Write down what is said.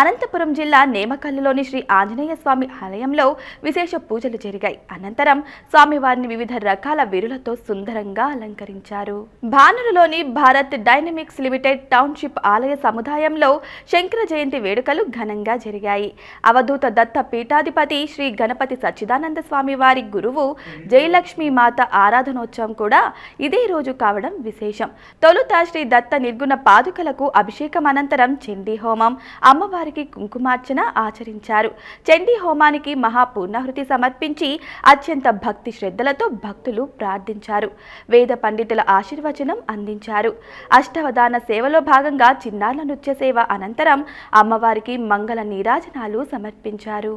అనంతపురం జిల్లా నేమకల్లులోని శ్రీ ఆంజనేయ స్వామి ఆలయంలో విశేష పూజలు జరిగాయి. అనంతరం స్వామివారిని వివిధ రకాల విరులతో సుందరంగా అలంకరించారు. భానురులోని భారత్ డైనమిక్స్ లిమిటెడ్ టౌన్షిప్ ఆలయ సముదాయంలో శంకర జయంతి వేడుకలు ఘనంగా జరిగాయి. అవధూత దత్త పీఠాధిపతి శ్రీ గణపతి సచ్చిదానంద స్వామి వారి గురువు జయలక్ష్మీ మాత ఆరాధనోత్సవం కూడా ఇదే రోజు కావడం విశేషం. తొలుత శ్రీ దత్త నిర్గుణ పాదుకలకు అభిషేకం అనంతరం చండీ హోమం, అమ్మవారి కుంకుమార్చన ఆచరించారు. చండీ హోమానికి మహాపూర్ణాహుతి సమర్పించి అత్యంత భక్తి శ్రద్ధలతో భక్తులు ప్రార్థించారు. వేద పండితుల ఆశీర్వచనం అందించారు. అష్టవదాన సేవలో భాగంగా చిన్నారుల నృత్య సేవ అనంతరం అమ్మవారికి మంగళ నీరాజనాలు సమర్పించారు.